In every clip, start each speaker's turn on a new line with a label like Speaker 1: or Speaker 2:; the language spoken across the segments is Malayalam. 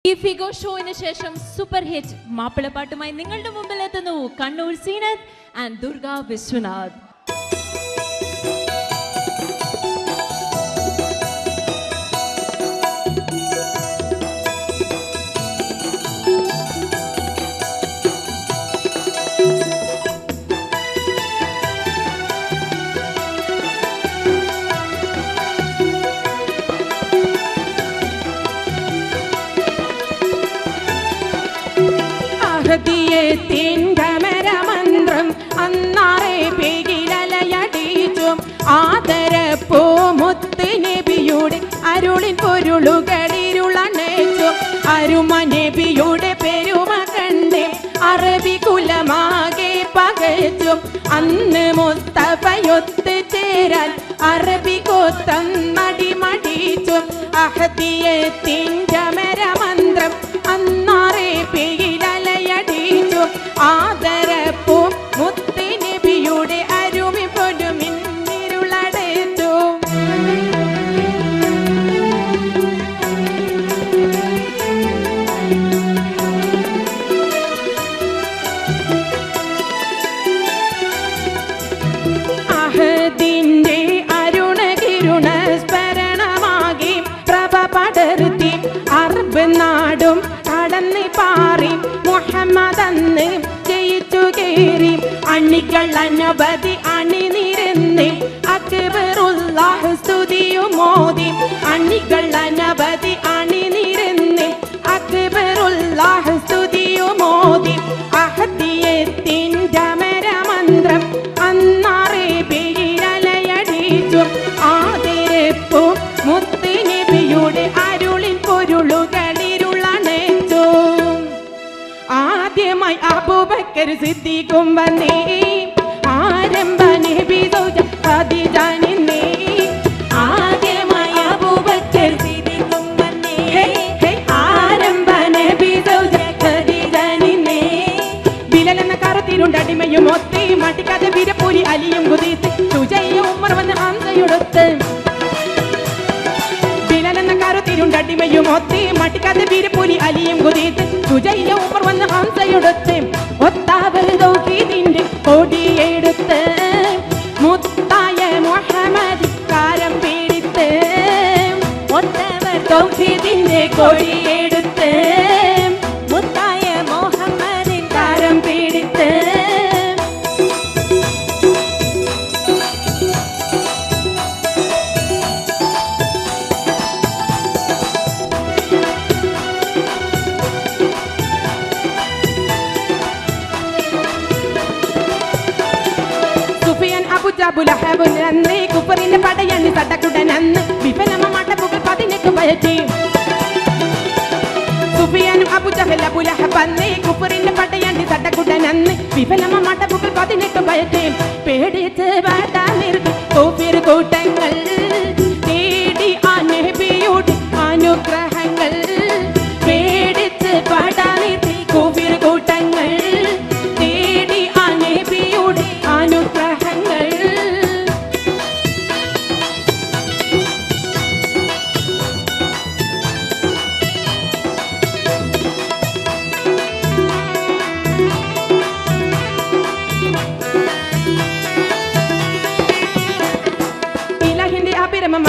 Speaker 1: ഈ ഫിഗോ ഷോയിന് ശേഷം സൂപ്പർ ഹിറ്റ് മാപ്പിളപ്പാട്ടുമായി നിങ്ങളുടെ മുമ്പിൽ എത്തുന്നു കണ്ണൂർ സീനത്ത് ആൻഡ് ദുർഗ വിശ്വനാഥ്.
Speaker 2: മന്ത്രം അന്നാറെ പേകിലലയടിച്ചും ആദരപ്പോ മുത്ത് നബിയുടെ അരുളിൻ പൊരുളുകളിരുളണേച്ചും അരുമ നബിയുടെ പെരുമ കണ്ടേ അറബി കുലമാകെ പകച്ചും അന്ന് മുസ്തഫയൊത്ത് ചേരാൻ അറബി കോത്തം മടിമടിച്ചും അഹദിയത്തിൻ്റെ മന്ത്രം അന്നാറെ പേകിലലയടിച്ചും ആദരപ്പൂ മുത്ത് നബിയുടെ അരുമി പൊരുമിന്നിരുളടച്ചു. അഹദിന്റെ അരുണകിരുണ സ്മരണമാകി പ്രഭ പടർത്തി അറബ് നാടും കടന്ന് പാറി മുഹമ്മദന്ന് ജയിച്ചു കേറി അണികൾ അനവധി അണിനിരന്ന് അക്ബറുല്ലാഹ് സ്തുതിയും മോദി അണികൾ അനവധി അണിനിരന്ന് അക്ബറുല്ലാഹ് സ്തുതിയും മോദി അഹദിയത്തിൻ്റെ മന്ത്രം അന്നാറെ പേരിലലയടിച്ചു ആദരപ്പൂ മുത്ത് നബിയുടെ അരുളിൻ പൊരുളുകളിരുളണച്ചു. ആദ്യമായി അബൂബക്കർ സിദ്ദീഖും വന്നേ ആരംഭ നബി ഖദീജ നിന്നേ ആദ്യമായി അബൂബക്കർ സിദ്ദീഖും വന്നേ ആരംഭ നബി ഖദീജ നിന്നേ ബിലാൽ എന്ന കറുത്തിരുണ്ടടിമയും ഒത്തി മടിക്കാതെ വീരപ്പൂരി അലിയും കുതിത്ത് സുജയ്യും ഉമർ വന്ന് ഹംസയൊടുത്ത് ടിമയും ഒത്തി മട്ടിക്കാതെ വീരപ്പൂലി അലിയും കുതിത്ത് സുജയ്യ ഉമർ വന്ന് ഹംസയൊടുത്ത് ഒത്താവൽ തൗഹീദിന്റെ കൊടിയെടുത്ത് മുത്തായ മുഹമ്മദ് കാരം പീഡിത്ത് ഒത്തവർ തൗഹീദിന്റെ കൊടിയെടുത്ത് മുത്തായ മുഹമ്മദ് കാരം പീഡിത്ത് അബുലഹബുലന്ന് കുഫറിന്റെ പടയണി സടകുടനന്ന് വിഫലമാട്ടപ്പുകൾ 18 പയറ്റി സുഫിയാനും അബുജഹൽ അബുലഹബന്ന് കുഫറിന്റെ പടയണി സടകുടനന്ന് വിഫലമാട്ടപ്പുകൾ 18 പയറ്റി പേടിച്ച് വാടാനിർത്തി കോഫിർ കൂട്ടങ്ങൾ തേടി ആ നബിയുടെ അനുഗ്രഹങ്ങൾ പേടിച്ച് വാടാനിർത്തി കോഫിർ കൂട്ടങ്ങൾ തേടി ആ നബിയുടെ അനുഗ്രഹങ്ങൾ.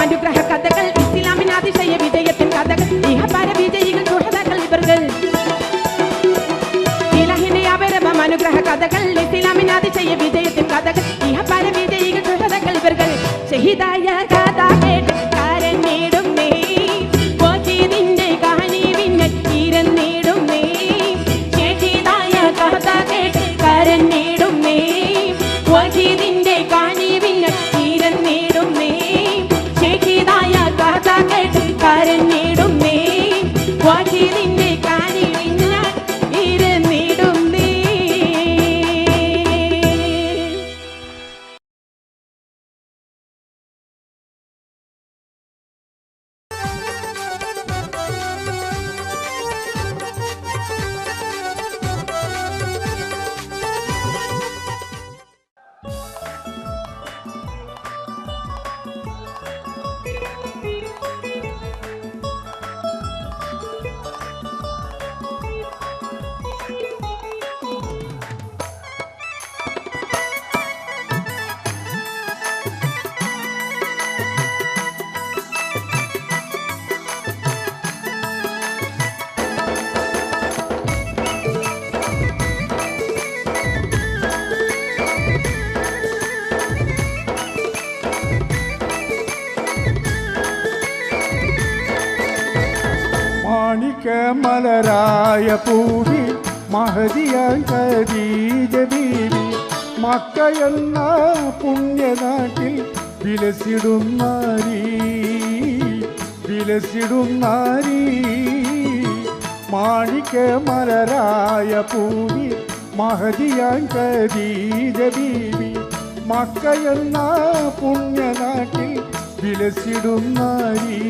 Speaker 2: അനുഗ്രഹ കഥകൾ ഇസ്ലാമിന് അതിശയ വിജയത്തിൻ കഥകൾ ഇഹപര വിജയികൾ സുഹൃത്തുക്കൾ ഇവர்கள் ഇലാഹിന്റെ അപരമം അനുഗ്രഹ കഥകൾ ഇസ്ലാമിന് അതിശയ വിജയത്തിൻ കഥകൾ ഇഹപര വിജയികൾ സുഹൃത്തുക്കൾ ഇവர்கள் ഷഹീദായ കഥ കേട്ട് കരഞ്ഞിടും നീ വജീദിന്റെ കഹനി വിന്നെ ഇരന്നിടും നീ ഷഹീദായ കഥ കേട്ട് കരഞ്ഞിടും നീ വജീദിന്റെ കഹനി വിന്നെ ഇരന്നിടും നീ ഷഹീദായ കഥ കേട്ട് കരഞ്ഞിടും നീ വജീദിന്റെ കഹനി വിന്നെ ഇരന്നിടും നീ.
Speaker 3: മലരായ പൂവി മഹദിയാൻ ഖദീജ ബീവി മക്കയെന്ന പുണ്യനാട്ടിൽ വിലസിടും നാരി മാണിക്യ മലരായ പൂവി മഹദിയാൻ ഖദീജ ബീവി മക്കയെന്ന പുണ്യനാട്ടിൽ വിലസിടും നാരി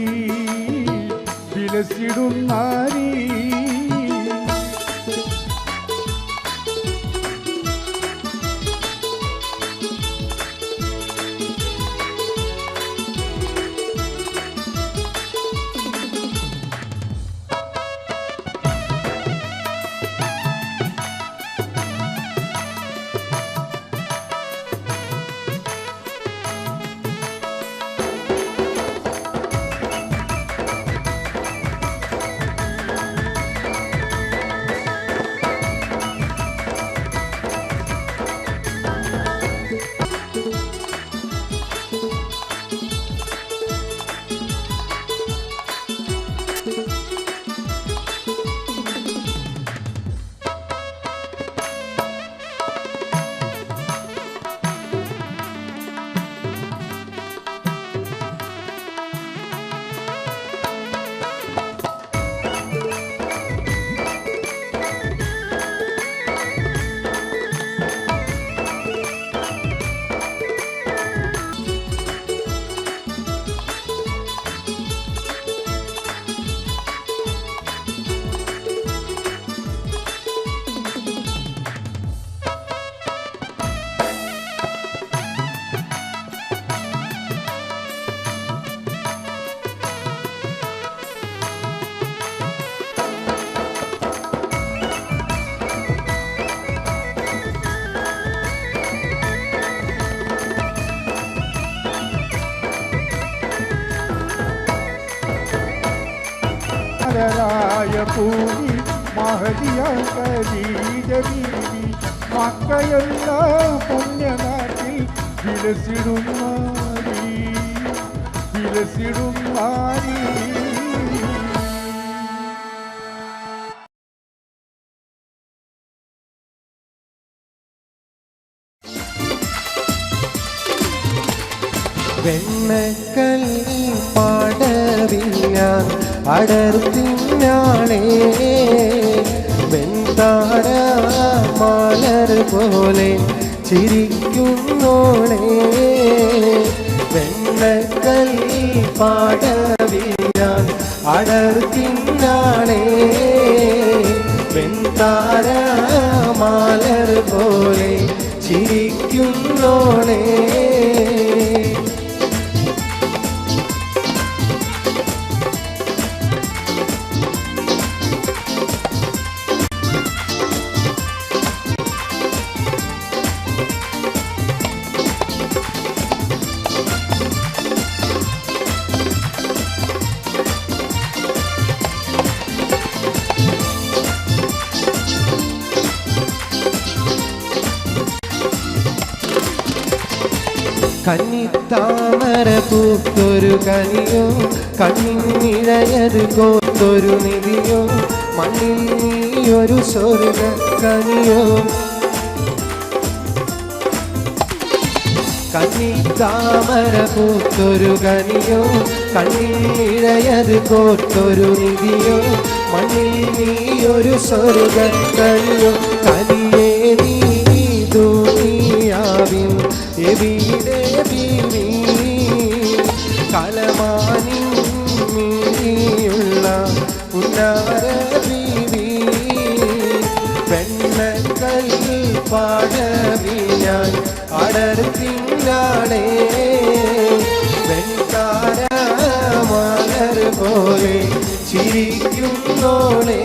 Speaker 3: മലരായ പൂവി മഹദിയാൻ ഖദീജ ബീവി മക്കയെന്ന പുണ്യനാട്ടിൽ വിലസിടും നാരി
Speaker 4: വെണ്ണക്കല്ലി പാടവിഞ്ഞാൻ അടർത്തിഞ്ഞാണേ വെൺതാര മലർ പോലെ ചിരിക്കുന്നോളേ വെണ്ണക്കല്ലി പാടവിഞ്ഞാൻ അടർത്തിഞ്ഞാണേ വെൺതാര മലർ പോലെ ചിരിക്കുന്നോളേ കന്നിത്താമര പൂത്തൊരു കനിയോ കണ്ണിനിഴയത് കോത്തൊരു നിധിയോ മണ്ണിൽ നീയൊരു സ്വർഗ കനിയോ കന്നിത്താമര പൂത്തൊരു കനിയോ കണ്ണിനിഴയത് കോത്തൊരു നിധിയോ മണ്ണിൽ നീയൊരു സ്വർഗ കനിയോ കനിയേ നീ ദുനിയാവിൻ എവിടെ ബീവി കലമാനിയുള്ള ഉന്നാര ബീവി വെണ്ണക്കല്ലി പാടവിഞ്ഞാൻ അടർത്തിഞ്ഞാണേ വെൺതാര മലർ പോലെ ചിരിക്കുന്നോളേ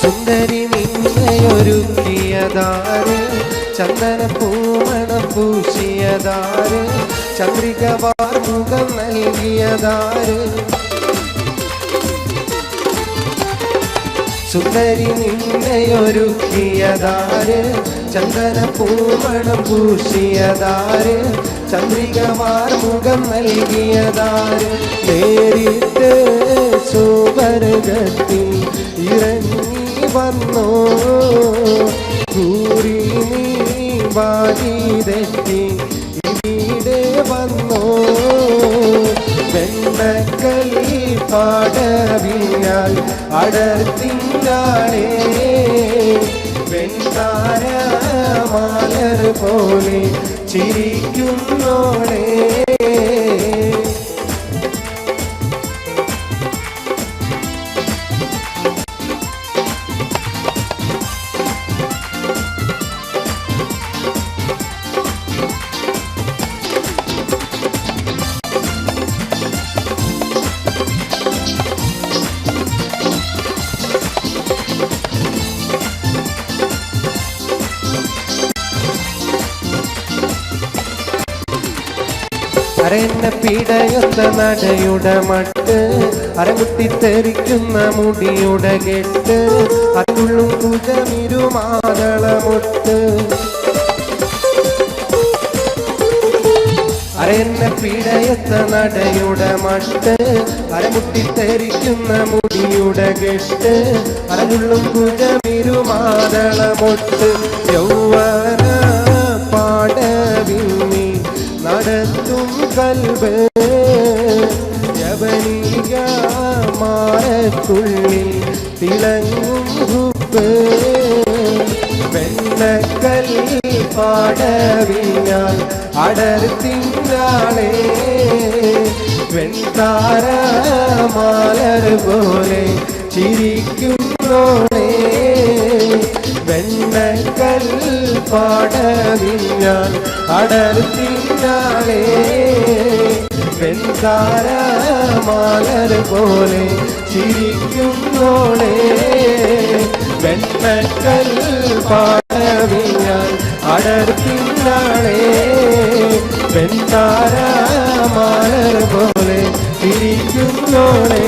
Speaker 4: സുന്ദരി നിന്നെയൊരുക്കിയതാര് ചന്ദന പൂമണം പൂശിയതാര് ചന്ദ്രിക വാർമുഖം നൽകിയതാര് സുന്ദരി നിന്നെയൊരുക്കിയതാര് ചന്ദന പൂമണം പൂശിയതാര് ചന്ദ്രിക വാർമുഖം നൽകിയതാര് നേരിട്ട് സുവർഗത്തിൽ ഇറങ്ങി വന്നോ കൂറി നീ വാരി തെറ്റി ഇവിടെ വന്നോ വെണ്ണക്കല്ലി പാടവിയാൽ അടർത്തിങ്കാളേ വെൺതാര മാലർ പോലെ ചിരിക്കുന്നോളേ അരന്നെ പിടയുന്ന നടയുടെ മട്ട് അരമുട്ടിത്തെറിക്കുന്ന മുടിയുടെ കെട്ട് അതുള്ളും കുജമിരുമാതളമൊട്ട് അരന്നെ പിടയുന്ന നടയുടെ മട്ട് അരമുട്ടിത്തെറിക്കുന്ന മുടിയുടെ കെട്ട് അതുള്ളും കുജമിരുമാതളമൊട്ട് യൗവന പാടവിന്നി നടത്തും കൽബ് യവനിക മാറത്തുള്ളിൽ തിളങ്ങും ഹുബ് വെണ്ണക്കല്ലി പാടവിയാൽ അടർത്തിങ്കാളേ വെൺതാര മാലർ പോലെ ചിരിക്കുന്നോളേ വെണ്ണക്കൽ പാടവിയാൽ അടർത്തിങ്കാളേ വെൺതാര മാലർ പോലെ ചിരിക്കുന്നോളേ വെണ്ണക്കൽ പാടവിയാൽ അടർത്തിങ്കാളേ വെൺതാര മാലർ പോലെ ചിരിക്കുന്നോളേ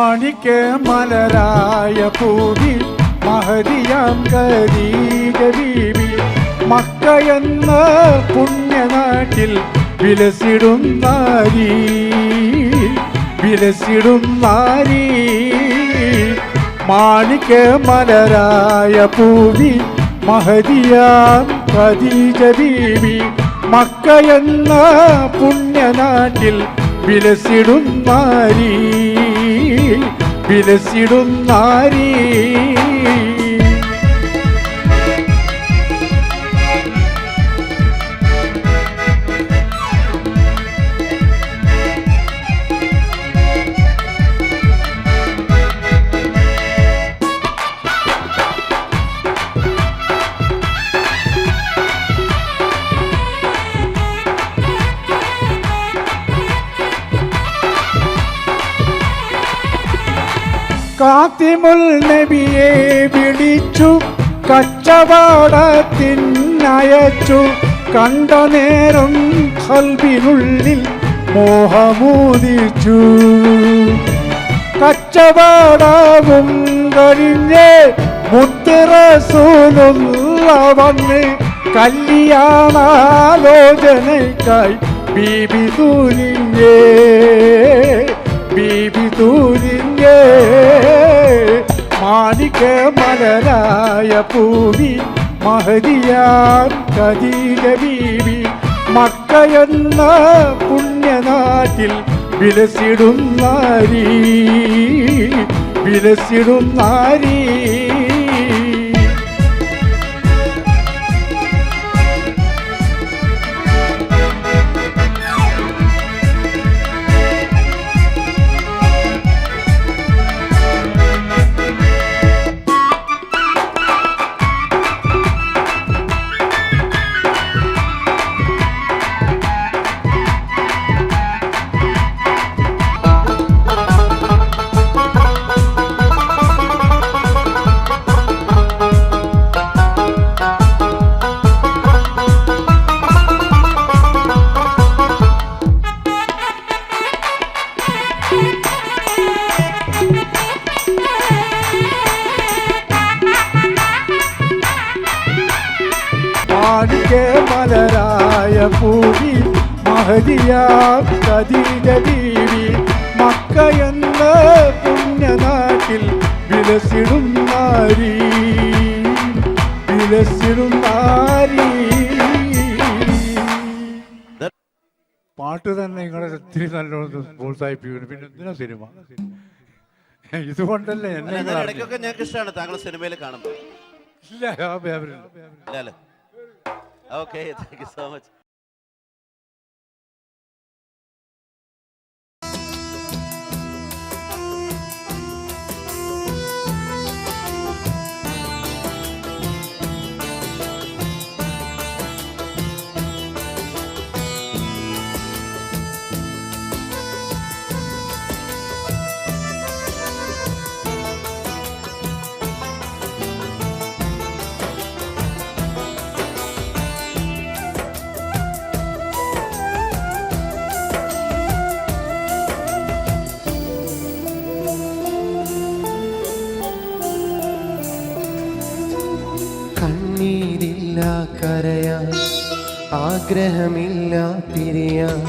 Speaker 3: മാണിക്യ മലരായ പൂവി മഹതിയാം ഖദീജ ബീവി മക്കയെന്ന പുണ്യനാട്ടിൽ വിലസിടും നാരി മാണിക്യ മലരായ പൂവി മഹതിയാം ഖദീജ ബീവി മക്കയെന്ന പുണ്യനാട്ടിൽ വിലസിടും നാരി കാത്തിമുൽ നബിയെ വിളിച്ചു കച്ചവടത്തിനയച്ചു കണ്ട നേരം ഖൽബിനുള്ളിൽ മോഹമൂദിച്ചു കച്ചവടവും കഴിഞ്ഞ് മുത്ത് റസൂലുള്ള വന്ന് കല്യാണാലോചനയ്ക്കായി ബീബി തൂരിഞ്ഞേ മാണിക്യ മലരായ പൂവി മഹദിയാം ഖദീജ ബീവി മക്കയെന്ന പുണ്യനാട്ടിൽ വിലസിടും നാരി മാണിക്യ മലരായ പൂവി മഹദിയാം ഖദീജ ബീവി മക്കയെന്ന പുണ്യനാട്ടിൽ വിലസിടും നാരി പാട്ട് തന്നെ നിങ്ങളെ ഒത്തിരി നല്ലോണം പ്രോത്സാഹിപ്പിക്കുന്നു. പിന്നെ എന്തിനാ സിനിമ? ഇതുകൊണ്ടല്ലേ എന്നെ
Speaker 5: ഇടയ്ക്കൊക്കെ ഞങ്ങൾക്ക് ഇഷ്ടമാണ് താങ്കൾ സിനിമയിൽ കാണുമ്പോൾ.
Speaker 3: ഇല്ല
Speaker 5: okay, thank you so much.
Speaker 4: കണ്ണീരില്ല കരയാൻ, ആഗ്രഹമില്ല പിരിയാൻ,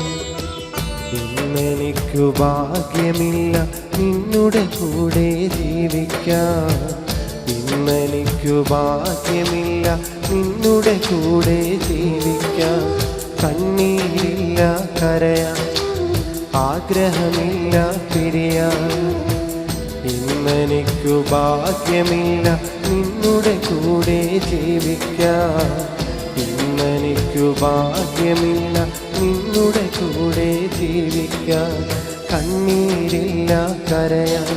Speaker 4: ഇന്നെനിക്കു ഭാഗ്യമില്ല നിന്നുടെ കൂടെ ജീവിക്കാൻ. ഇന്നെനിക്കു ഭാഗ്യമില്ല നിന്നുടെ കൂടെ ജീവിക്കാൻ. കണ്ണീരില്ല കരയാൻ, ആഗ്രഹമില്ല പിരിയാൻ, ഇന്നെനിക്കു ഭാഗ്യമില്ല നിന്നുടെ കൂടെ ജീവിക്കാൻ. ഇന്നെനിക്കു ഭാഗ്യമില്ല നിന്നുടെ കൂടെ ജീവിക്കാൻ. കണ്ണീരില്ല കരയാൻ,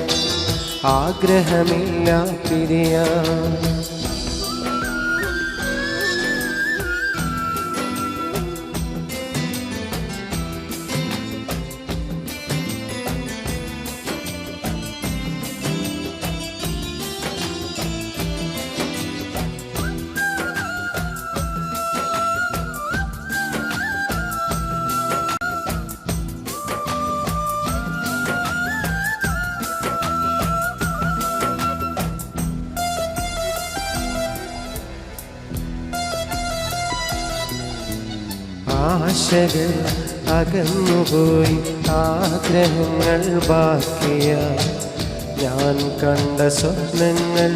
Speaker 4: ആഗ്രഹമില്ല പിരിയാൻ. ആശകൾ അകന്നുപോയി ആഗ്രഹങ്ങൾ ബാക്കിയായി ഞാൻ കണ്ട സ്വപ്നങ്ങൾ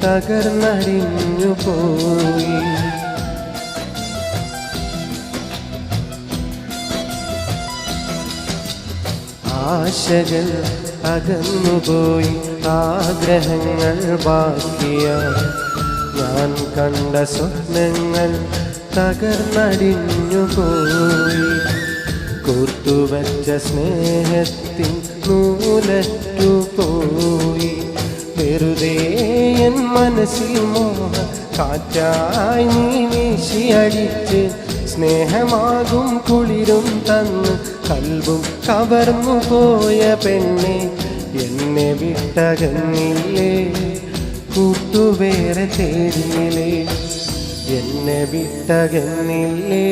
Speaker 4: തകർന്നടിഞ്ഞു പോയി ആശകൾ അകന്നുപോയി ആഗ്രഹങ്ങൾ ബാക്കിയായി ഞാൻ കണ്ട സ്വപ്നങ്ങൾ തകർന്നടിഞ്ഞു പോയി കൂട്ടുവച്ച സ്നേഹത്തിൻ നൂലറ്റു പോയി വെറുതെ എൻ മനസ്സിൽ മോഹ കാറ്റായി നീ വീശിയടിച്ച് സ്നേഹമാകും കുളിരും തന്ന് കൽബും കവർന്നു പോയ പെണ്ണെ എന്നെ വിട്ടകന്നില്ലേ കൂട്ടുവേറെ തേടിയില്ലേ എന്നെ വിട്ടകന്നില്ലേ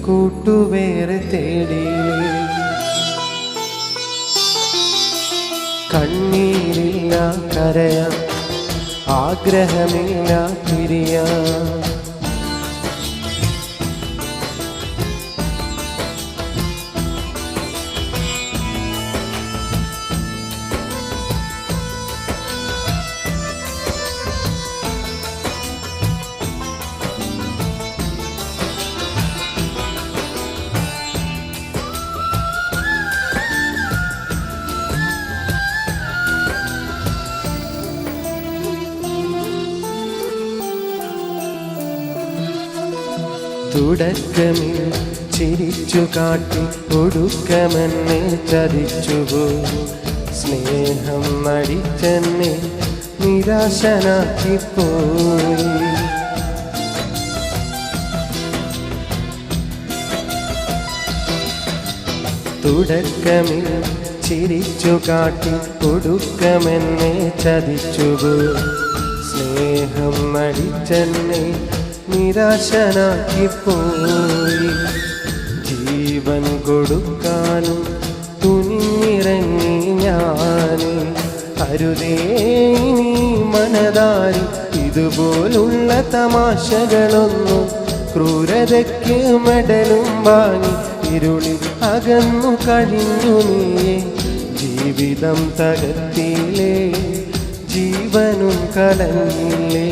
Speaker 4: കൂട്ടുവേറെ തേടിയില്ലേ കണ്ണീരില്ല കരയാൻ ആഗ്രഹമില്ല പിരിയാൻ തുടക്കമിൽ ചിരിച്ചു കാട്ടി ഒടുക്കമെന്നെ ചതിച്ചുപോയി സ്നേഹം നടിച്ചെന്നെ നിരാശനാക്കിപ്പോയി തുടക്കമിൽ ചിരിച്ചു കാട്ടി ഒടുക്കമെന്നെ ചതിച്ചുപോയി സ്നേഹം നടിച്ചെന്നെ നിരാശനാക്കിപ്പോയി ജീവൻ കൊടുക്കാനും തുനിഞ്ഞിറങ്ങി ഞാൻ അരുതേ നീ മനതാരി ഇതുപോലുള്ള തമാശകളൊന്നും ക്രൂരതയ്ക്ക് മെഡലും വാങ്ങി ഇരുളിൽ അകന്നു കഴിഞ്ഞു നീയെ ജീവിതം തകർത്തിയില്ലേ ജീവനും കളഞ്ഞില്ലേ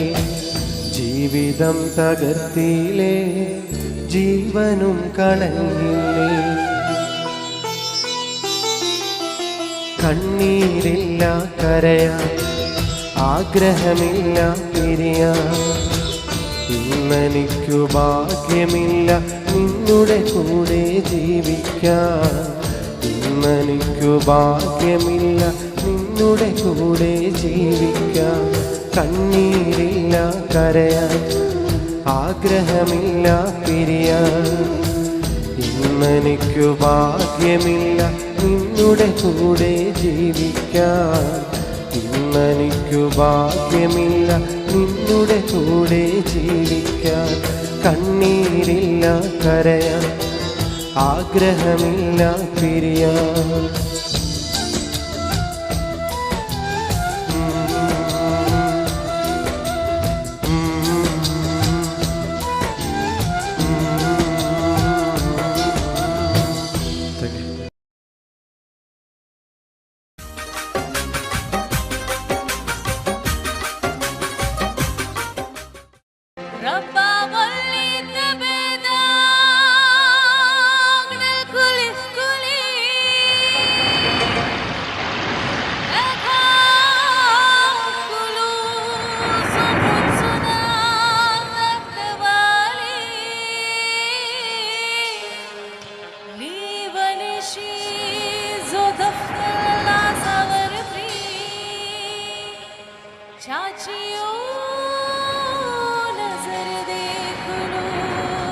Speaker 4: ജീവിതം തകർത്തിയില്ലേ ജീവനും കളഞ്ഞില്ലേ കണ്ണീരില്ല കരയാൻ ആഗ്രഹമില്ല പിരിയാൻ ഇന്നെനിക്കു ഭാഗ്യമില്ല നിന്നുടെ കൂടെ ജീവിക്കാൻ ഇന്നെനിക്കു ഭാഗ്യമില്ല നിന്നുടെ കൂടെ ജീവിക്കാൻ കണ്ണീരില്ല കരയാൻ ആഗ്രഹമില്ല പിരിയാൻ ഇന്നെനിക്കു ഭാഗ്യമില്ല നിന്നുടെ കൂടെ ജീവിക്കാൻ ഇന്നെനിക്കു ഭാഗ്യമില്ല നിന്നുടെ കൂടെ ജീവിക്കാൻ കണ്ണീരില്ല കരയാൻ ആഗ്രഹമില്ല പിരിയാൻ
Speaker 1: चाचियों नजर देख लो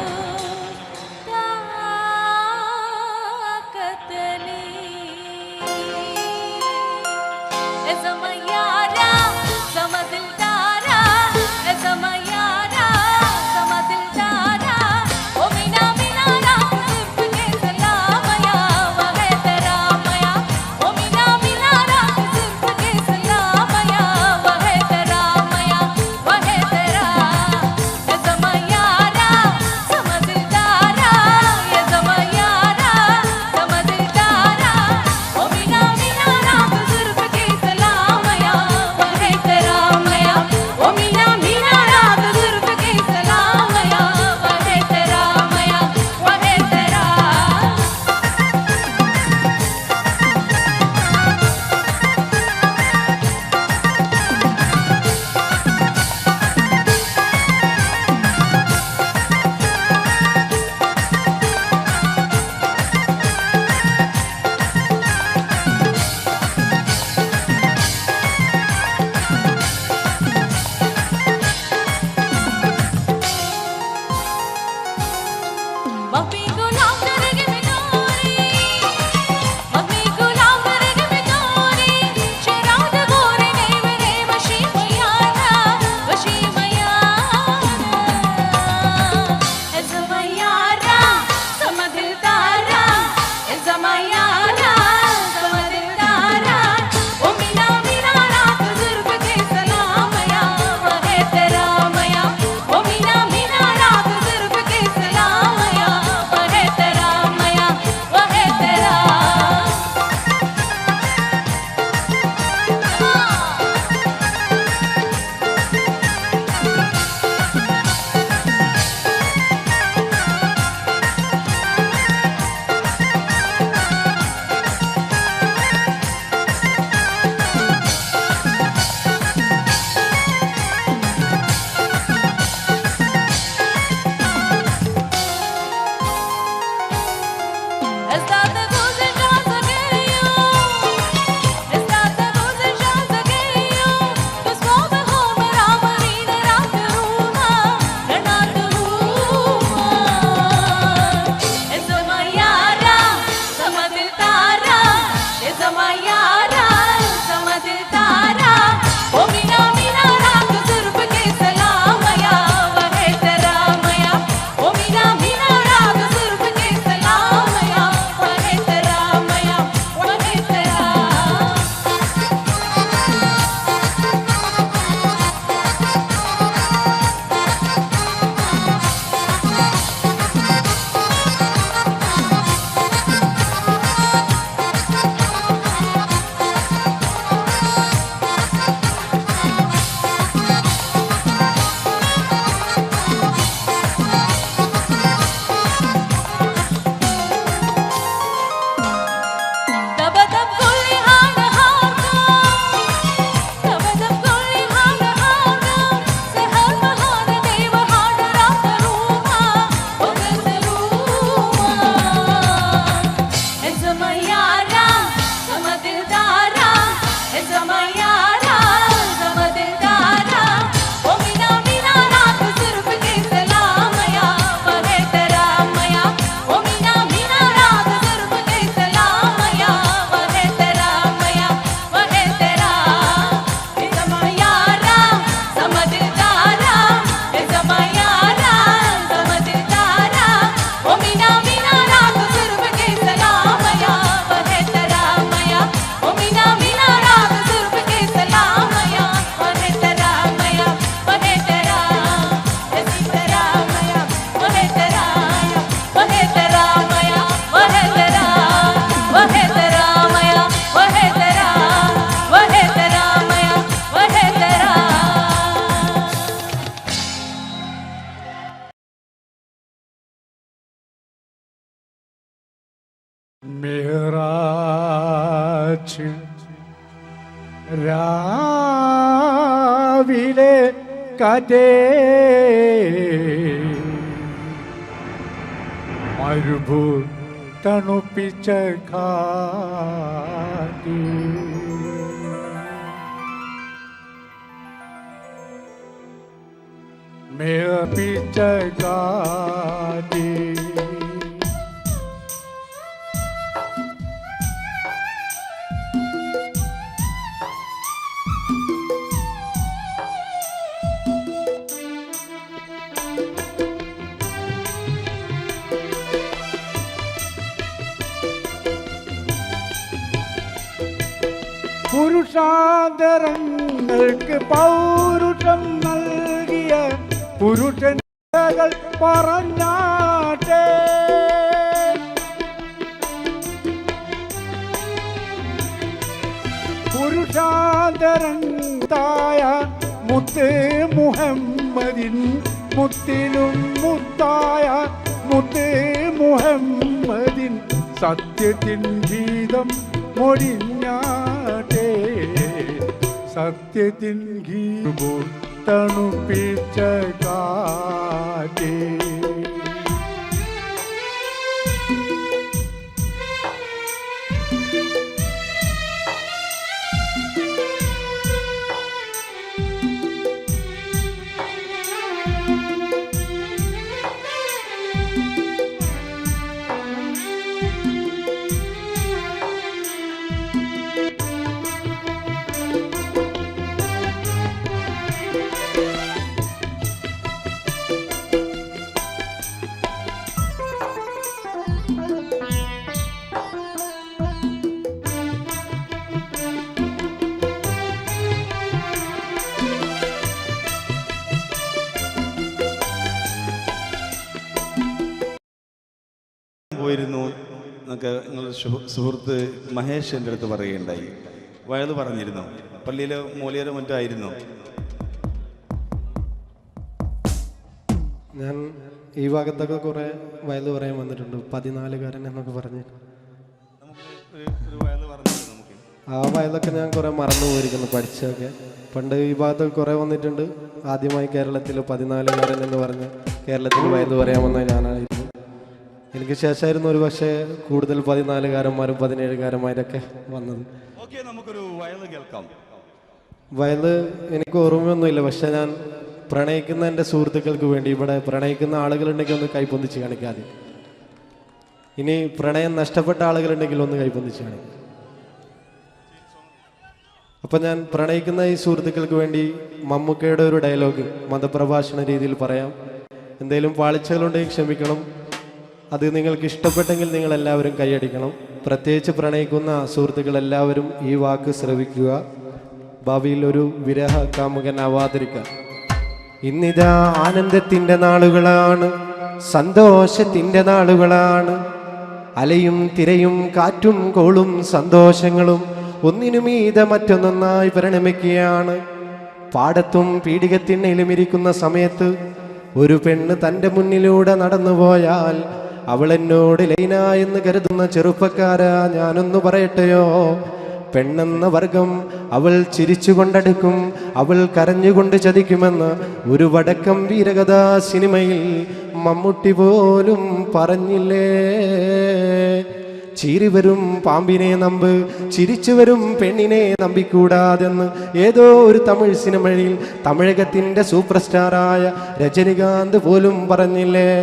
Speaker 3: മെഹറാജ് രാവിലെ കഥേ മരുഭൂ തണുപ്പിച്ച കാറ്റ് മേപ്പിച്ച കാറ്റ് പുരുഷാന്തരങ്ങൾക്ക് പൗരുഷം നൽകിയ പുരുഷകൾ പറഞ്ഞാട്ടെ പുരുഷാന്തരത്തായ മുത്ത് മുഹമ്മദിൻ മുത്തിലും മുത്തായ മുത്ത് മുഹമ്മദിൻ സത്യത്തിൻ ഗീതം മൊഴിഞ്ഞാട്ടെ സത്യത്തിൻ ഗീതം തണുപ്പിച്ച കാറ്റേ
Speaker 6: പോയിരുന്നു എന്നൊക്കെ നിങ്ങളുടെ സുഹൃത്ത് മഹേഷ് എൻ്റെ അടുത്ത് പറയുകയുണ്ടായി. വയത് പറഞ്ഞിരുന്നു, പള്ളിയിലെ മൂലിയരെ മറ്റായിരുന്നു.
Speaker 4: ഞാൻ ഈ ഭാഗത്തൊക്കെ കുറേ വയൽ പറയാൻ വന്നിട്ടുണ്ട്. 14കാരൻ എന്നൊക്കെ പറഞ്ഞ്
Speaker 6: ഒരു വയത് പറഞ്ഞിരുന്നു നമുക്ക്.
Speaker 4: ആ വയലൊക്കെ ഞാൻ കുറേ മറന്നു പോയിരിക്കുന്നു പഠിച്ചൊക്കെ. പണ്ട് ഈ ഭാഗത്തൊക്കെ കുറേ വന്നിട്ടുണ്ട്. ആദ്യമായി കേരളത്തിൽ 14കാരൻ എന്ന് പറഞ്ഞ് കേരളത്തിൽ വയൽ പറയാൻ വന്ന ഞാനായിരുന്നു. എനിക്ക് ശേഷമായിരുന്നു ഒരു പക്ഷേ കൂടുതൽ 14കാരന്മാരും 17കാരന്മാരൊക്കെ വന്നത്.
Speaker 6: നമുക്കൊരു വയൽ കേൾക്കാം.
Speaker 4: വയൽ എനിക്ക് ഓർമ്മയൊന്നുമില്ല, പക്ഷെ ഞാൻ പ്രണയിക്കുന്ന എൻ്റെ സുഹൃത്തുക്കൾക്ക് വേണ്ടി ഇവിടെ പ്രണയിക്കുന്ന ആളുകളുണ്ടെങ്കിൽ ഒന്ന് കൈപ്പൊന്തിച്ച് കാണിക്കാതെ. ഇനി പ്രണയം നഷ്ടപ്പെട്ട ആളുകളുണ്ടെങ്കിൽ ഒന്ന് കൈപ്പൊന്തിച്ച് കാണിക്കാം. അപ്പം ഞാൻ പ്രണയിക്കുന്ന ഈ സുഹൃത്തുക്കൾക്ക് വേണ്ടി മമ്മൂക്കയുടെ ഒരു ഡയലോഗ് മതപ്രഭാഷണ രീതിയിൽ പറയാം. എന്തെങ്കിലും പാളിച്ചകളുണ്ടെങ്കിൽ ക്ഷമിക്കണം. അത് നിങ്ങൾക്ക് ഇഷ്ടപ്പെട്ടെങ്കിൽ നിങ്ങളെല്ലാവരും കൈയടിക്കണം. പ്രത്യേകിച്ച് പ്രണയിക്കുന്ന സുഹൃത്തുക്കളെല്ലാവരും ഈ വാക്ക് ശ്രവിക്കുക. ഭാവിയിൽ ഒരു വിരഹ കാമുകനാവാതിരിക്കുക. ഇന്നിതാ ആനന്ദത്തിൻ്റെ നാളുകളാണ്, സന്തോഷത്തിൻ്റെ നാളുകളാണ്. അലയും തിരയും കാറ്റും കോളും സന്തോഷങ്ങളും ഒന്നിനുമീതെ മറ്റൊന്നൊന്നായി പരിണമിക്കുകയാണ്. പാടത്തും പീഡികത്തിണ്ണയിലും ഇരിക്കുന്ന സമയത്ത് ഒരു പെണ്ണ് തൻ്റെ മുന്നിലൂടെ നടന്നുപോയാൽ അവൾ എന്നോട് ലൈന എന്ന് കരുതുന്ന ചെറുപ്പക്കാരാ, ഞാനൊന്നു പറയട്ടെയോ, പെണ്ണെന്ന വർഗം അവൾ ചിരിച്ചുകൊണ്ടടുക്കും, അവൾ കരഞ്ഞുകൊണ്ട് ചതിക്കുമെന്ന് ഒരു വടക്കം വീരകഥാ സിനിമയിൽ മമ്മൂട്ടി പോലും പറഞ്ഞില്ലേ. ചീറി വരും പാമ്പിനെ നമ്പ്, ചിരിച്ചു വരും പെണ്ണിനെ നമ്പിക്കൂടാതെന്ന് ഏതോ ഒരു തമിഴ് സിനിമയിൽ തമിഴകത്തിൻ്റെ സൂപ്പർ സ്റ്റാറായ രജനികാന്ത് പോലും പറഞ്ഞില്ലേ.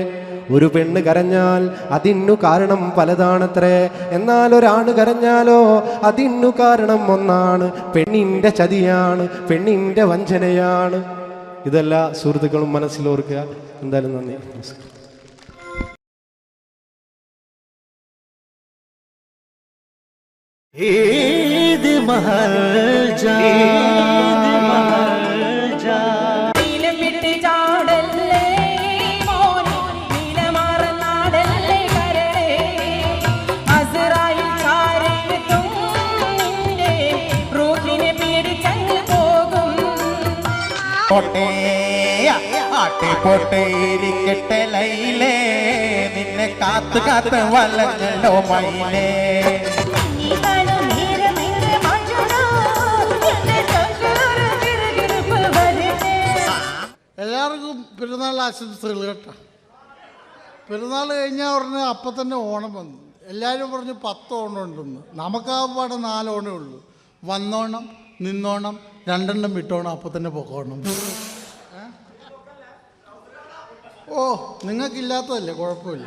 Speaker 4: ഒരു പെണ്ണ് കരഞ്ഞാൽ അതിനു കാരണം പലതാണത്രേ, എന്നാൽ ഒരാണ് കരഞ്ഞാലോ അതിനു കാരണം ഒന്നാണ്. പെണ്ണിൻ്റെ ചതിയാണ്, പെണ്ണിൻ്റെ വഞ്ചനയാണ്. ഇതെല്ലാ സുഹൃത്തുക്കളും മനസ്സിലോർക്കുക. എന്തായാലും നന്ദി, നമസ്കാരം.
Speaker 7: ईद महल जा പൊട്ടേരിക്കട്ടെ ലൈലേ, നിന്നെ കാത്ത് കാത്ത് വലഞ്ഞല്ലോ മൈലേ.
Speaker 8: എല്ലാവർക്കും പെരുന്നാൾ ആശംസകൾ കേട്ടോ. പെരുന്നാൾ കഴിഞ്ഞാൽ ഉടനെ അപ്പം തന്നെ ഓണം വന്നു. എല്ലാവരും പറഞ്ഞു 10 ഓണം ഉണ്ടെന്ന്. നമുക്കാപാടെ 4 ഓണേ ഉള്ളൂ. വന്നോണം, നിന്നോണം, 2 എണ്ണം വിട്ടോണം, അപ്പം തന്നെ പൊക്കോണം. ഓ, നിങ്ങൾക്കില്ലാത്തതല്ലേ, കുഴപ്പമില്ല.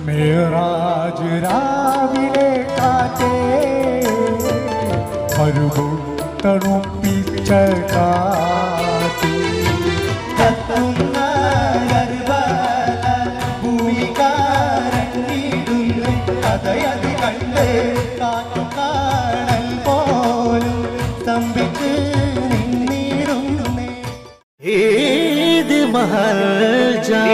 Speaker 3: മേറാജ് രാവിലെ കാറ്റേ തണുപ്പിച്ച കാറ്റ്
Speaker 7: കത്തുന്ന ഭൂമികാരങ്ങിടുന്നു കഥയത് കണ്ട് കാറ്റും കാണൽ പോലും സ്തംഭിച്ച് നിന്നിരുന്നു. ഈദ് മഹൽ ജാ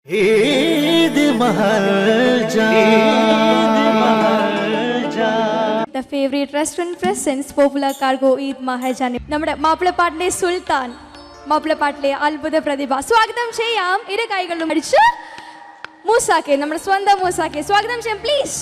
Speaker 9: The favorite restaurant presents popular cargo Eid Mahajani. നമ്മുടെ മാപ്പിളപ്പാട്ടിലെ സുൽത്താൻ, മാപ്പിളപ്പാട്ടിലെ അത്ഭുത പ്രതിഭ. സ്വാഗതം ചെയ്യാം. ഇരു കൈകളും അടിച്ച് മൂസാക്കെ, നമ്മുടെ സ്വന്തം മൂസാക്കെ സ്വാഗതം ചെയ്യാം please.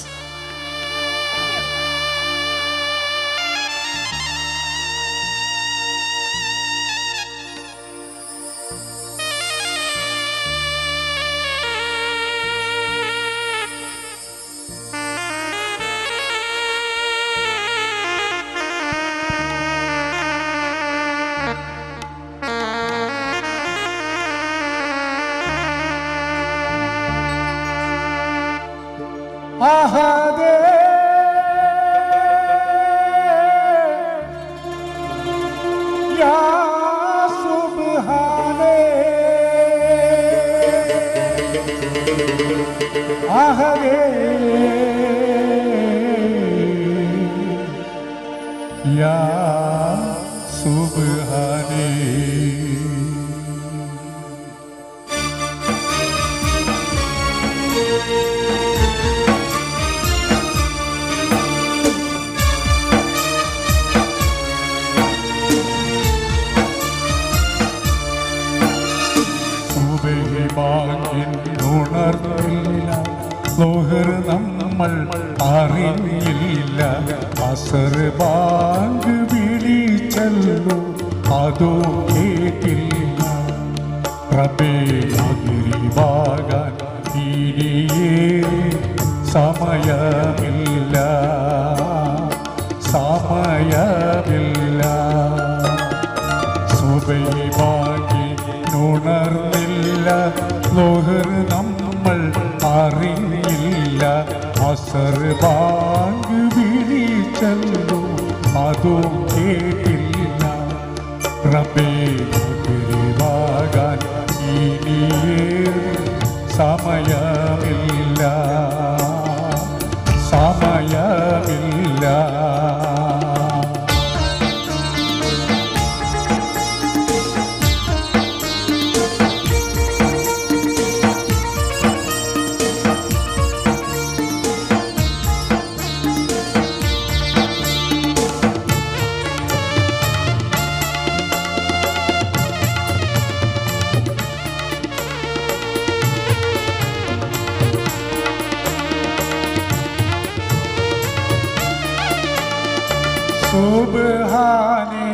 Speaker 7: ahade ya subhane ahade ya subhane ഉണർന്നില്ല ലോഹർ നമ്മൾ അറിഞ്ഞില്ല അസർ ബാങ്ക് വിളിച്ചല്ലോ അതോ കേട്ടില്ല റബ്ബേ അതിരിവാകാൻ ഇനിയേറെ സമയമില്ല സുബഹി ബാങ്കി ഉണർന്നില്ല ലോഹർ നമ്മൾ അറിഞ്ഞില്ല അസർ ബാങ്ക് വിളിച്ചല്ലോ അതോ കേട്ടില്ല റബ്ബേ അതിരിവാകാൻ ഇനിയേറെ സമയമില്ല സുബ്ഹാനെ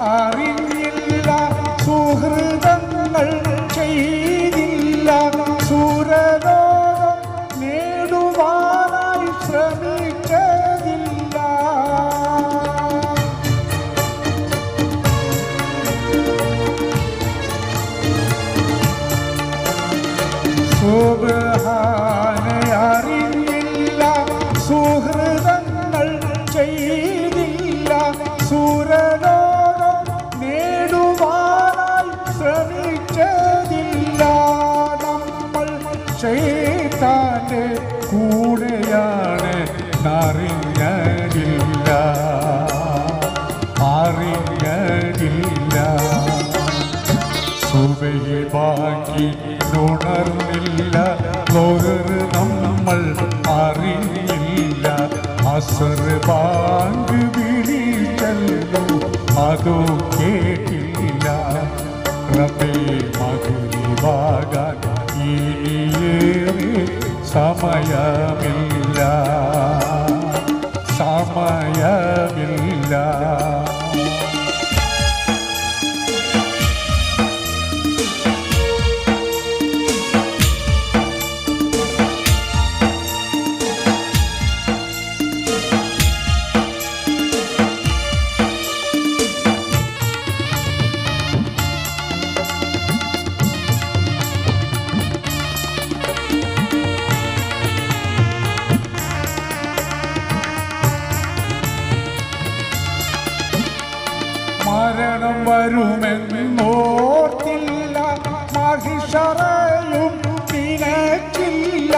Speaker 7: അറിഞ്ഞില്ല സുഹൃതങ്ങൾ ചെയ്തില്ല സുരലോകം നേടുവാനായി ശ്രമിച്ചതില്ല സുബ്ഹാനെ അറിഞ്ഞില്ല സുഹൃതങ്ങൾ ചെയ്തില്ല സുരലോകം നേടുവാനായി ശ്രമിച്ചതില്ല നമ്മൾ ശൈത്താന്റെ കൂടെയാണ് അറിഞ്ഞതില്ല സുബഹി ബാക്കി ഉണർന്നില്ല ലോഹർ നമ്മൾ അറിഞ്ഞില്ല അസർ ബാങ്ക് വിളിച്ചല്ലോ അതോ കേട്ടില്ല റബ്ബേ മഗ്‌രിബാകാൻ ഇനിയേറെ സമയമില്ല മരണം വരുമെന്നോർത്തില്ല മഹിഷറയും നിനക്കില്ല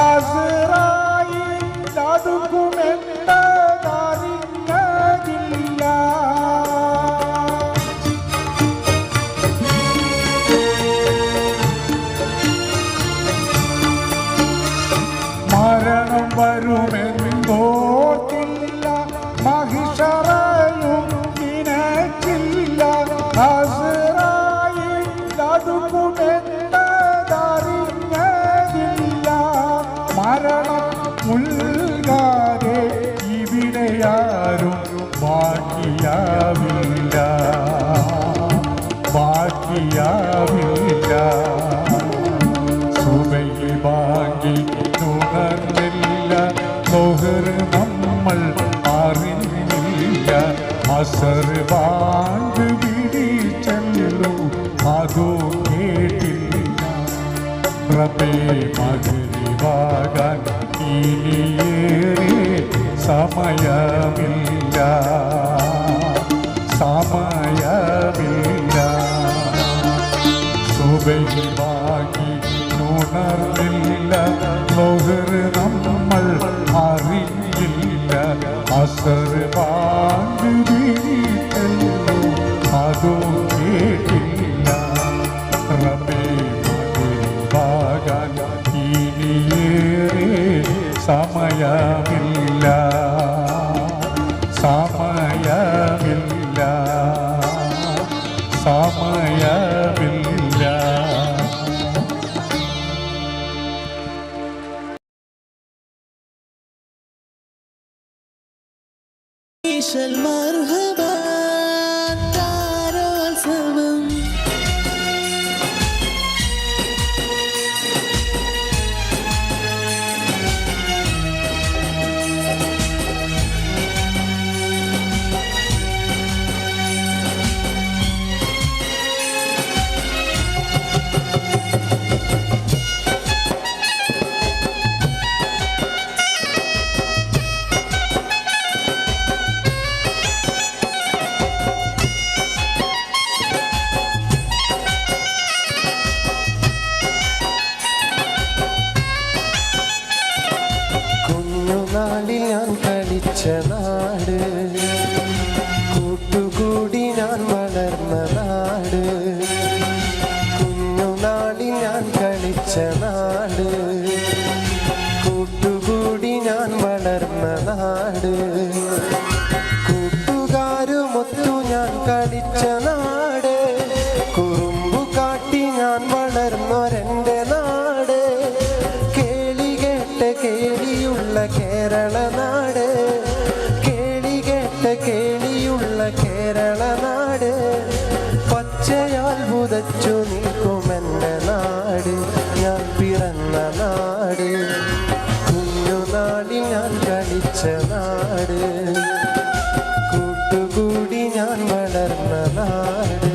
Speaker 7: അസ്റായിൽ അടുക്കുമെന്നതറിഞ്ഞതില്ല അറിയാവില്ല. സുബഹി ബാങ്കി ഉണർന്നില്ല, ലോഹർ നമ്മൾ അറിഞ്ഞില്ല. അസർ ബാങ്ക് വിളിച്ചല്ലോ, അതോ കേട്ടില്ല. റബ്ബേ മഗ്‌രിബാകാൻ ഇനിയേറെ സമയമില്ല, സമയമില്ല. സുബഹി ബാങ്കി ഉണർന്നില്ല, ലോഹർ നമ്മൾ അറിഞ്ഞില്ല. അസർ ബാങ്ക് വിളിച്ചല്ലോ, അതോ കേട്ടില്ല. റബ്ബേ മഗ്‌രിബാകാൻ ഇനിയേറെ സമയമില്ല, സമയമില്ല, സമയമില്ല.
Speaker 4: കുഞ്ഞുനാളിൽ ഞാൻ കളിച്ച നാട്, കൂട്ടുകൂടി ഞാൻ വളർന്ന നാട്. കുഞ്ഞുനാളിൽ ഞാൻ കളിച്ച നാട്, കൂട്ടുകൂടി ഞാൻ വളർന്ന നാട്. കൂട്ടുകാരുമൊത്തു ഞാൻ കളിച്ച നാട്, കുറുമ്പു കാട്ടി ഞാൻ വളർന്നൊരെൻ്റെ നാട്. കേളി കേട്ട കേളിയുള്ള കേരള നാട്, കേളി കേട്ട കേളിയുള്ള കേരള നാട്. പച്ചയാൽ പുതച്ചു നിൽക്കുമെൻ്റെ നാട്, ഞാൻ പിറന്ന നാട്. കുഞ്ഞുനാളിൽ ഞാൻ കളിച്ച നാട്, കൂട്ടുകൂടി ഞാൻ വളർന്ന നാട്.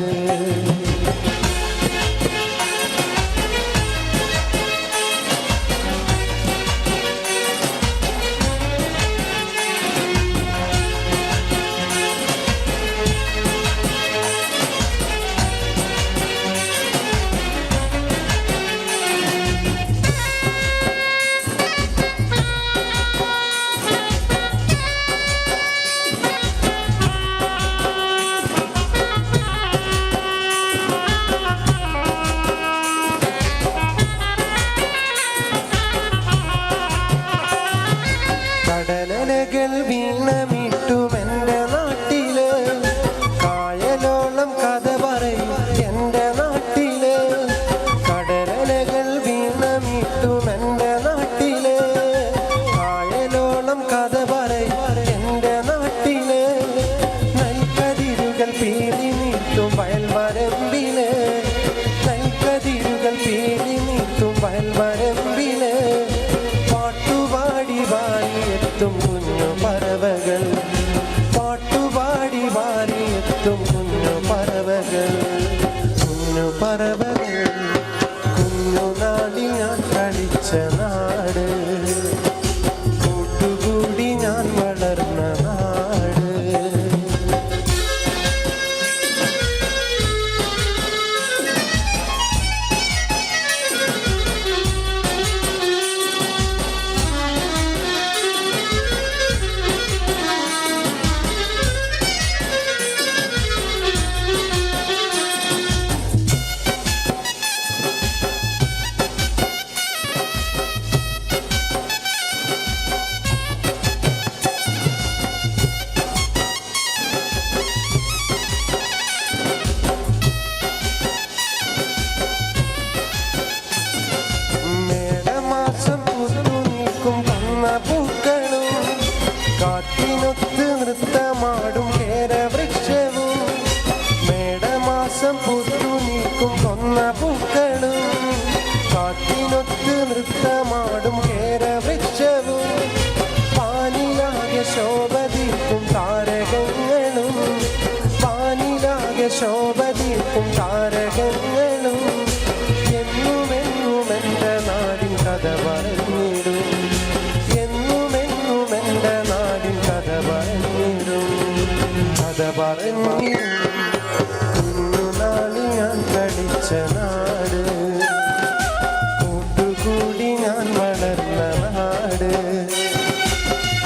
Speaker 4: കടലലകൾ വീണമിട്ടുമെൻ്റെ നാട്ടില്, കായലോളം കഥ പറയും എൻ്റെ നാട്ടില്. കടലലകൾ വീണമിട്ടുമെൻ്റെ നാട്ടില്, കായലോളം കഥ പറയും എൻ്റെ നാട്ടില്. നെൽക്കതിരുകൾ പീലി നീട്ടും വയൽവരമ്പില്, നെൽക്കതിരുകൾ പീലി നീട്ടും വയൽവരമ്പില്. പാട്ടുപാടി വാരിയെത്തും കുഞ്ഞു പറവകൾ, പാട്ടുപാടി വാരിയെത്തും കുഞ്ഞു പറവകൾ, കുഞ്ഞു പറവകൾ. കുഞ്ഞുനാളിൽ ഞാൻ കളിച്ച നാട്, കൂട്ടുകൂടി ഞാൻ വളർന്ന നാട്. കാറ്റിനൊത്ത് നൃത്തമാടും കേരവൃക്ഷവും മേടമാസം പുത്തു നീക്കും വിടർന്ന പൂക്കളും കാറ്റിനൊത്ത് നൃത്തമാടും കേരവൃക്ഷവും പാനിലാകെ ശോഭതീർക്കും താരകങ്ങളും പാനിലാകെ ശോഭതീർക്കും താരകങ്ങളും എന്നുമെന്നും എൻ്റെ നാടിൻ കഥ പറഞ്ഞിടും എന്നുമെന്നും എൻ്റെ നാടിൻ കഥ പറഞ്ഞിടും കഥ പറഞ്ഞിടും കുഞ്ഞുനാളിൽ ഞാൻ കളിച്ച നാട് കൂട്ടുകൂടി ഞാൻ വളർന്ന നാട്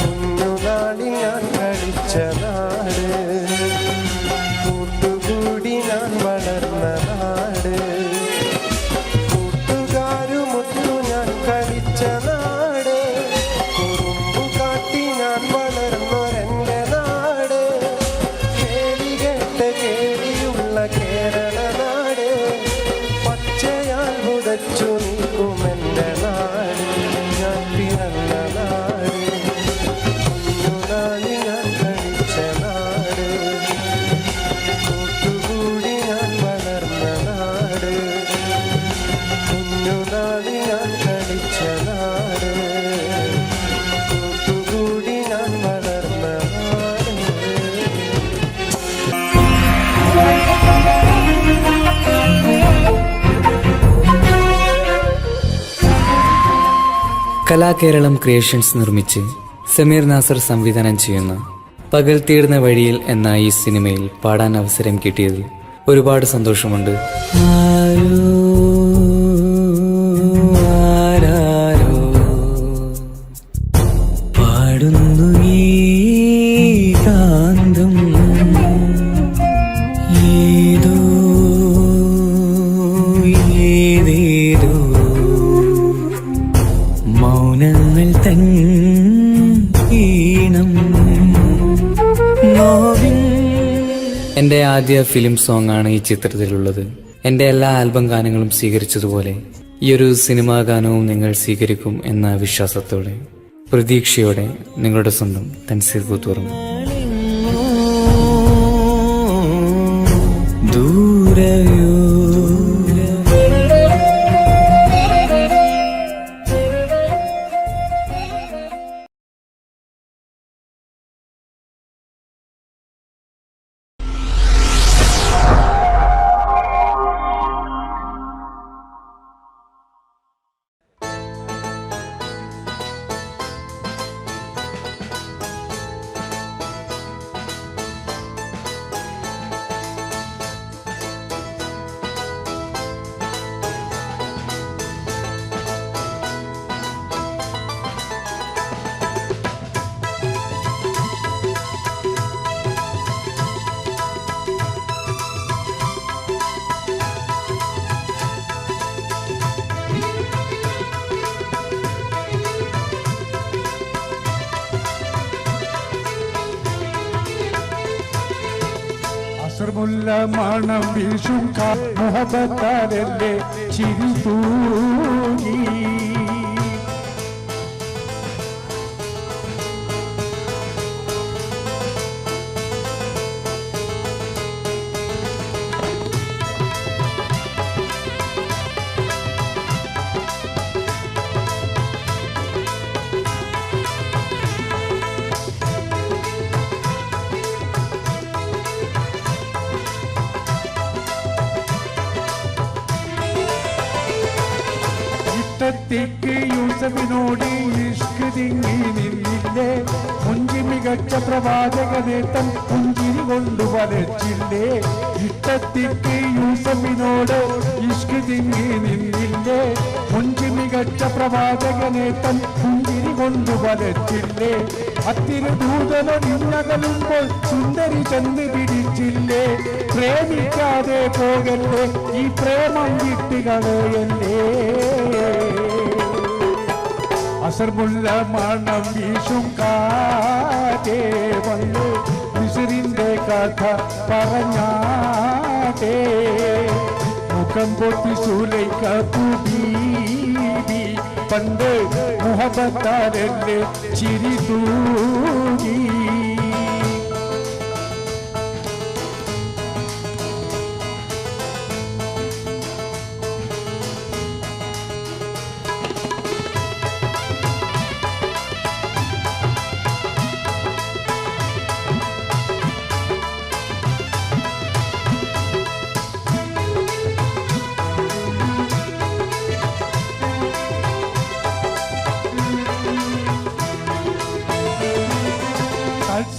Speaker 4: കുഞ്ഞുനാളിൽ ഞാൻ കളിച്ച നാട് കൂട്ടുകൂടി ഞാൻ വളർന്ന നാട് കൂട്ടുകാരുമൊത്തു ഞാൻ കളിച്ച നാട് കുറുമ്പു കാട്ടി ഞാൻ വളർന്നൊരെൻ്റെ നാട് കേളികേട്ട് കേളിയുള്ള കേരള നാട് പച്ചയാൽ പുതച്ചു നീക്കുമെൻ്റെ നാട് ഞാൻ പിറന്ന നാട് കുഞ്ഞുനാളിൽ ഞാൻ കളിച്ച നാട് കൂട്ടുകൂടി ഞാൻ വളർന്ന നാട് കുഞ്ഞുനാളിൽ ഞാൻ കളിച്ച നാട് കൂട്ടുകൂടി ഞാൻ വളർന്ന നാട്.
Speaker 10: കലാകേരളം ക്രിയേഷൻസ് നിർമ്മിച്ച് സമീർ നാസർ സംവിധാനം ചെയ്യുന്ന പകൽ തീർന്ന വഴിയിൽ എന്ന ഈ സിനിമയിൽ പാടാൻ അവസരം കിട്ടിയതിൽ ഒരുപാട് സന്തോഷമുണ്ട്. ആരാരോ പാടുന്നു ഈ കാന്തം ഏതോ ഏതേതോ മൗനങ്ങൾ തൻ ഈണം നോവിൻ. എൻ്റെ ആദ്യ ഫിലിം സോങ് ആണ് ഈ ചിത്രത്തിലുള്ളത്. എൻ്റെ എല്ലാ ആൽബം ഗാനങ്ങളും സ്വീകരിച്ചതുപോലെ ഈ ഒരു സിനിമാ ഗാനവും നിങ്ങൾ സ്വീകരിക്കും എന്ന വിശ്വാസത്തോടെ പ്രതീക്ഷയോടെ നിങ്ങളുടെ സ്വന്തം തൻസീർ പുത്തൂറും. ദൂരയോ
Speaker 7: അസർമുല്ല മണം വീശും മുഹബത്താലല്ലേ ചിരി തൂങ്ങി ഇഷ്ടത്തിക്ക് യൂസഫിനോട് ഇഷ്ക് തിങ്ങി നിന്നില്ലേ മുഞ്ചി മികച്ച പ്രവാചകനെ തൻ പുഞ്ചിരി കൊണ്ടു വലച്ചില്ലേ ഇഷ്ടത്തിക്ക് യൂസഫിനോട് ഇഷ്ക് തിങ്ങി നിന്നില്ലേ മുഞ്ചി മികച്ച പ്രവാചകനെ തൻ പുഞ്ചിരി കൊണ്ടു വലച്ചില്ലേ അത്തിരി ദൂതന നിന്നകലുമ്പോൾ സുന്ദരി ചെന്ന് പിടിച്ചില്ലേ പ്രേമിക്കാതെ പോകല്ലേ ഈ പ്രേമം വിട്ടുകളയല്ലേ അസർമുല്ല മണം വീശും കാറ്റേ വന്ന് മിസ്രിന്റെ കഥ പറഞ്ഞാട്ടേ മുഖം പൊട്ടി സൂലൈക്ക ബീബി പണ്ട് മുഹബത്താലല്ലേ ചിരി തൂങ്ങി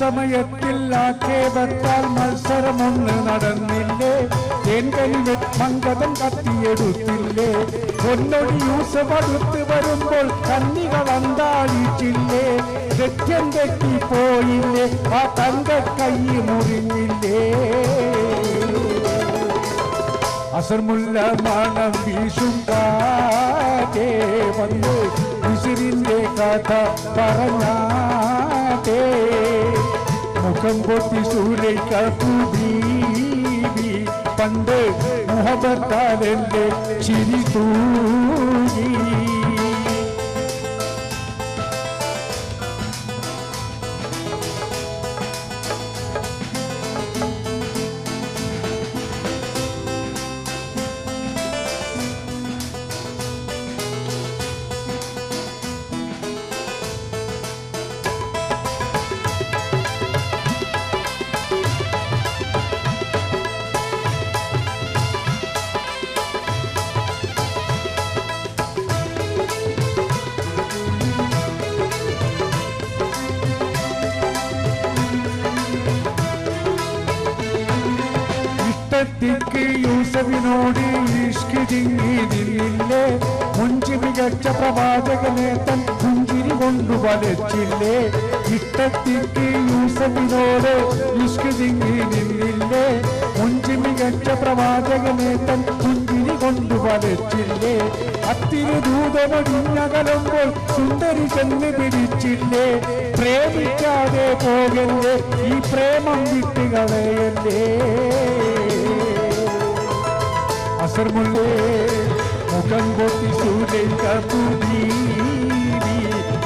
Speaker 7: സമയത്തിൽ ആക്ഷേപത്താൽ മത്സരമൊന്ന് നടന്നില്ലേ? തേൻകനി മങ്കതം കത്തിയെടുത്തില്ലേ? പൊന്നൊടി യൂസഫ് അടുത്ത് വരുമ്പോൾ കന്നികൾ അന്താളിച്ചില്ലേ? ലക്ഷ്യം തെറ്റിപ്പോയില്ലേ? ആ തങ്ക കൈ മുറിഞ്ഞില്ലേ? അസർമുല്ല മണം വീശും കാറ്റേ വന്ന് വിസിറിന്റെ കഥ പറഞ്ഞാട്ടേ. മുഖം പൊത്തി സൂര്യക്കു ബീവി പണ്ട് മുഹബത്താലെന്റെ ചിരി തൂങ്ങി. ഇഷ്ടത്തിക്ക് യൂസഫിനോട് ഇഷ്ക് തിങ്ങിയില്ലേ? മുഞ്ചി മികച്ച പ്രവാചകനെ തൻ പുഞ്ചിരി കൊണ്ടു വലച്ചില്ലേ? ഇഷ്ടത്തിക്ക് യൂസഫിനോട് ഇഷ്ക് തിങ്ങിയില്ലേ? മുഞ്ചി മികച്ച പ്രവാചകനെ തൻ പുഞ്ചിരി കൊണ്ടു വലച്ചില്ലേ? അത്തിരി ദൂതമൊടിഞ്ഞകലുമ്പോൾ സുന്ദരി ചെന്ന് പിടിച്ചില്ലേ? പ്രേമിക്കാതെ പോകല്ലേ, ഈ പ്രേമം വിട്ടുകളയല്ലേ? അസർമുല്ലേ മുഖം പൊത്തി സൂര്യക്കു ബീവി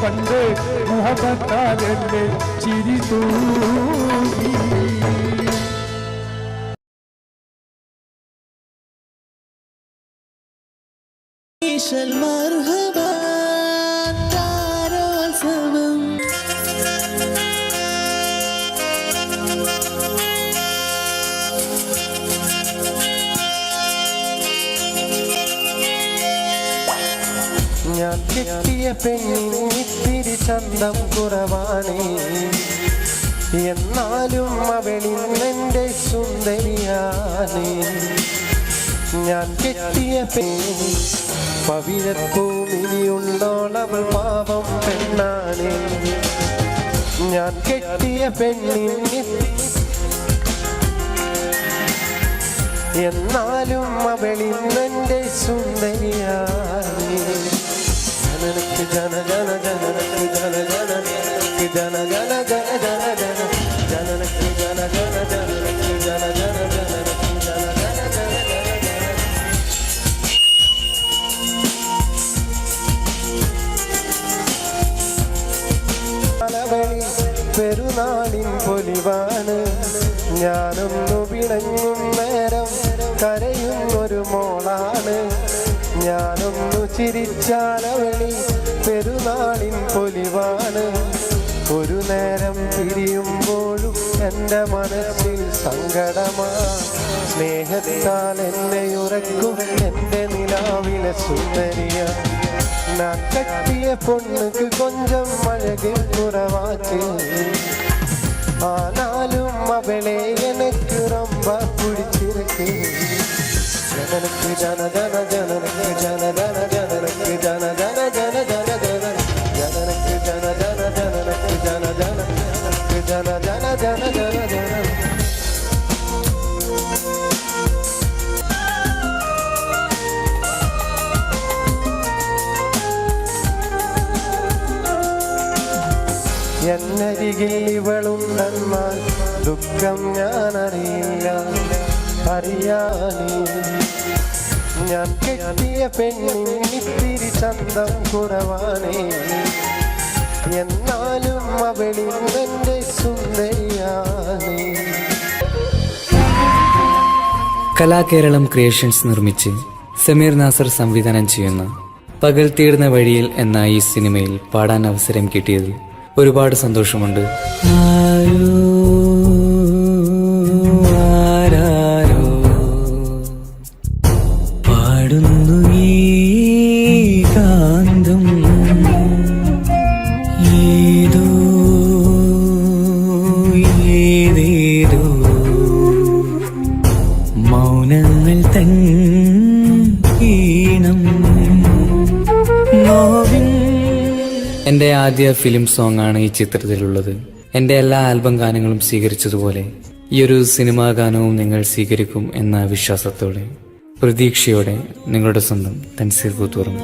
Speaker 7: പണ്ട് മുഹബത്താലെന്റെ ചിരി തൂങ്ങി.
Speaker 4: ഞാൻ കെട്ടിയ പെണ്ണിത്തിരി ചന്തം കുറവാണ്, എന്നാലും അവളിന്നെന്റെ സുന്ദരിയാണ്. ഞാൻ കെട്ടിയ പെണ്ണി പവിഴപ്പൂമിനിയുള്ളോളവൾ പാപം പെണ്ണാണ്. ഞാൻ കെട്ടിയ പെണ്ണിന് എന്നാലും അവളിന്നെന്റെ സുന്ദരിയാണ്. ജനനക്ക് ജന ജന ജനനക്ക് ജന ജന ജനനക്ക് ജന ജന ജന ജന ജന ജനനക്ക് ജന ജന ജനനക്ക് ജന ജന ജനനക്ക് ജന ജന ജന ജന. പെരുന്നാളിൻ പൊലിവാണ്, ഞാനൊന്നു പിണങ്ങും നേരം കരയുന്നൊരു മോളാണ്. ഞാനൊന്നു ചിരിച്ചാലവളി പെരുന്നാളിൻ പൊലിവാണ്. ഒരു നേരം പിരിയുമ്പോഴും എൻ്റെ മനസ്സിൽ സങ്കടമാ. സ്നേഹത്താൽ എന്നെ ഉറക്കും എൻ്റെ നിലാവിലെ സുന്ദരിയ. ഞാൻ കട്ടിയ പൊണ്ണുക്ക് കൊഞ്ചം അഴകിൽ കുറവാച്ച്, ആനാലും അവളെ എനിക്ക് ரொம்ப പിടിച്ചിருக்கு. ജനനക്ക് ജന ജന ജനനക്ക് ജന ജന ജനനക്ക് ജന ജന ജന ജന ജന ജനനക്ക് ജന ജന ജനനക്ക് ജന ജന ജനനക്ക് ജന ജന ജന ജന ജന. എന്നരികിൽ ഇവളുണ്ടെന്നാൽ ദുഃഖം ഞാനറിയില്ല, അറിയാനേ. ഞാൻ കെട്ടിയ പെണ്ണിത്തിരി ചന്തം കുറവാണേ, എന്നാലും അവളിന്നെന്റെ സുന്ദരിയാണേ.
Speaker 10: കലാകേരളം ക്രിയേഷൻസ് നിർമ്മിച്ച് സമീർ നാസർ സംവിധാനം ചെയ്യുന്ന പകൽ തീർന്ന വഴിയിൽ എന്ന ഈ സിനിമയിൽ പാടാൻ അവസരം കിട്ടിയതിൽ ഒരുപാട് സന്തോഷമുണ്ട്. പാടുന്നു ഈ കാന്തം ഏതോ എൻ്റെ ആദ്യ ഫിലിം സോങ് ആണ് ഈ ചിത്രത്തിലുള്ളത്. എൻ്റെ എല്ലാ ആൽബം ഗാനങ്ങളും സ്വീകരിച്ചതുപോലെ ഈ ഒരു സിനിമാ ഗാനവും നിങ്ങൾ സ്വീകരിക്കും എന്ന വിശ്വാസത്തോടെ പ്രതീക്ഷയോടെ നിങ്ങളുടെ സ്വന്തം തൻസീർ കൂത്തുപറമ്പ്.